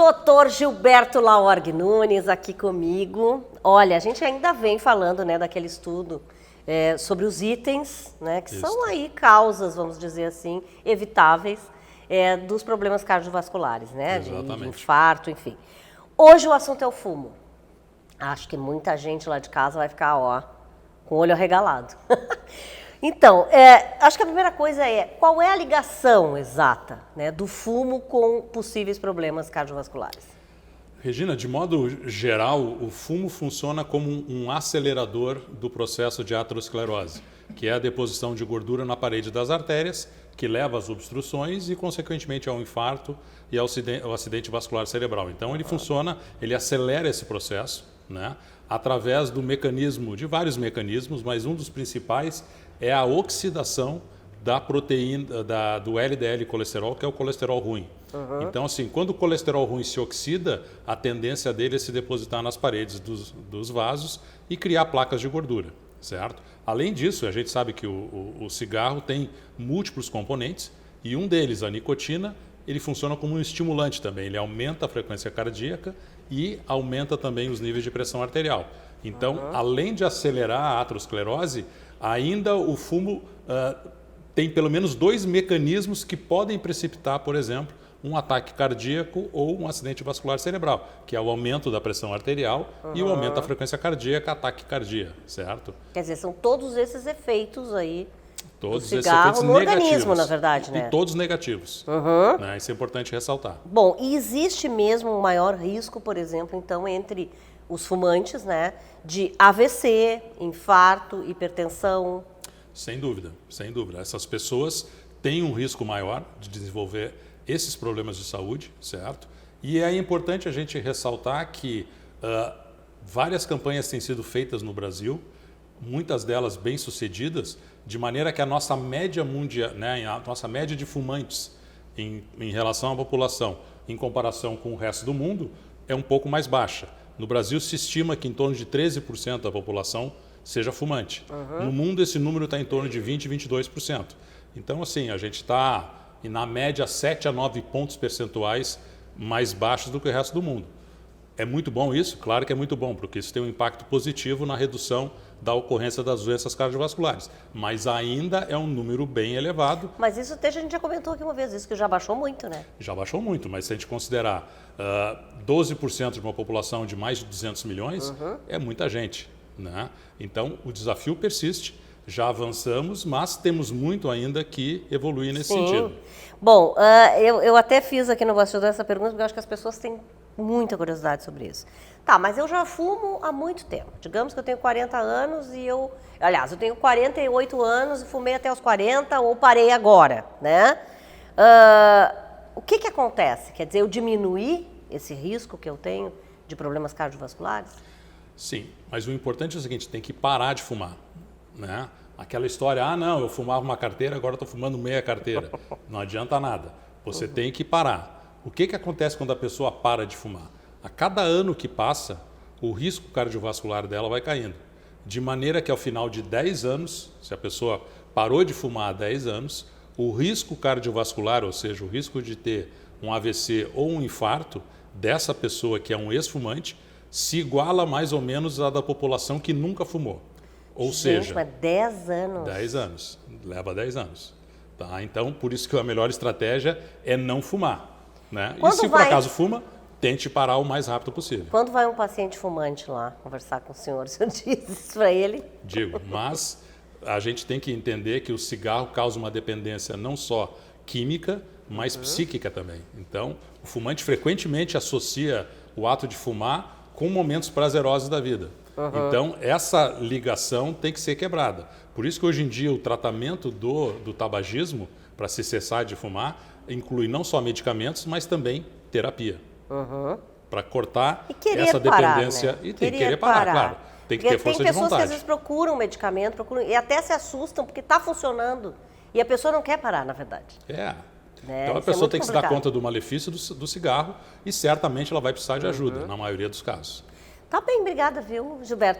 Doutor Gilberto Laorgue Nunes aqui comigo. Olha, a gente ainda vem falando, né, daquele estudo sobre os itens, né, que são aí causas, vamos dizer assim, evitáveis dos problemas cardiovasculares, né, de infarto, enfim. Hoje o assunto é o fumo. Acho que muita gente lá de casa vai ficar, ó, com o olho arregalado. Então, acho que a primeira coisa qual é a ligação exata, né, do fumo com possíveis problemas cardiovasculares? Regina, de modo geral, o fumo funciona como um acelerador do processo de aterosclerose, que é a deposição de gordura na parede das artérias, que leva às obstruções e, consequentemente, ao infarto e ao acidente vascular cerebral. Então, ele funciona, ele acelera esse processo, né, através do mecanismo, de vários mecanismos, mas um dos principais é a oxidação da proteína, do LDL colesterol, que é o colesterol ruim. Então, assim, quando o colesterol ruim se oxida, a tendência dele é se depositar nas paredes dos vasos e criar placas de gordura, certo? Além disso, a gente sabe que o cigarro tem múltiplos componentes e um deles, a nicotina, ele funciona como um estimulante também. Ele aumenta a frequência cardíaca e aumenta também os níveis de pressão arterial. Então, além de acelerar a aterosclerose, ainda o fumo tem pelo menos dois mecanismos que podem precipitar, por exemplo, um ataque cardíaco ou um acidente vascular cerebral, que é o aumento da pressão arterial e o aumento da frequência cardíaca, ataque cardíaco, certo? Quer dizer, são todos esses efeitos aí todos do cigarro esses efeitos no negativos, organismo, na verdade, né? E todos negativos. Né? Isso é importante ressaltar. Bom, e existe mesmo um maior risco, por exemplo, então, entre os fumantes, né, de AVC, infarto, hipertensão? Sem dúvida, sem dúvida. Essas pessoas têm um risco maior de desenvolver esses problemas de saúde, certo? E é importante a gente ressaltar que várias campanhas têm sido feitas no Brasil, muitas delas bem-sucedidas, de maneira que a nossa média mundial, né, a nossa média de fumantes em relação à população, em comparação com o resto do mundo, é um pouco mais baixa. No Brasil se estima que em torno de 13% da população seja fumante. No mundo esse número está em torno de 20%, 22%. Então, assim, a gente está, na média, 7 a 9 pontos percentuais mais baixos do que o resto do mundo. É muito bom isso? Claro que é muito bom, porque isso tem um impacto positivo na redução da ocorrência das doenças cardiovasculares. Mas ainda é um número bem elevado. Mas isso até a gente já comentou aqui uma vez, isso que já baixou muito, né? Já baixou muito, mas se a gente considerar 12% de uma população de mais de 200 milhões, é muita gente, né? Então, o desafio persiste. Já avançamos, mas temos muito ainda que evoluir nesse sentido. Bom, eu até fiz aqui no bastidor essa pergunta, porque eu acho que as pessoas têm muita curiosidade sobre isso. Tá, mas eu já fumo há muito tempo. Digamos que eu tenho 40 anos e eu tenho 48 anos e fumei até os 40 ou parei agora, né? O que acontece? Quer dizer, eu diminuí esse risco que eu tenho de problemas cardiovasculares? Sim, mas o importante é o seguinte, tem que parar de fumar, né? Aquela história, não, eu fumava uma carteira, agora estou fumando meia carteira. Não adianta nada. Você tem que parar. O que acontece quando a pessoa para de fumar? A cada ano que passa, o risco cardiovascular dela vai caindo. De maneira que ao final de 10 anos, se a pessoa parou de fumar há 10 anos, o risco cardiovascular, ou seja, o risco de ter um AVC ou um infarto dessa pessoa que é um ex-fumante, se iguala mais ou menos à da população que nunca fumou. Ou seja, mas 10 anos. 10 anos, leva 10 anos. Tá? Então, por isso que a melhor estratégia é não fumar. Né? E se por acaso fuma, tente parar o mais rápido possível. Quando vai um paciente fumante lá conversar com o senhor diz isso para ele? Digo, mas a gente tem que entender que o cigarro causa uma dependência não só química, mas psíquica também. Então, o fumante frequentemente associa o ato de fumar com momentos prazerosos da vida. Então, essa ligação tem que ser quebrada. Por isso que hoje em dia o tratamento do tabagismo, para se cessar de fumar, inclui não só medicamentos, mas também terapia. Para cortar essa dependência. Parar, né? E tem que querer parar, claro. Tem que ter força de vontade. Tem pessoas que às vezes procuram medicamento, e até se assustam porque está funcionando. E a pessoa não quer parar, na verdade. Né? Então a pessoa tem que se dar conta do malefício do cigarro e certamente ela vai precisar de ajuda, na maioria dos casos. Tá bem, obrigada, viu, Gilberto?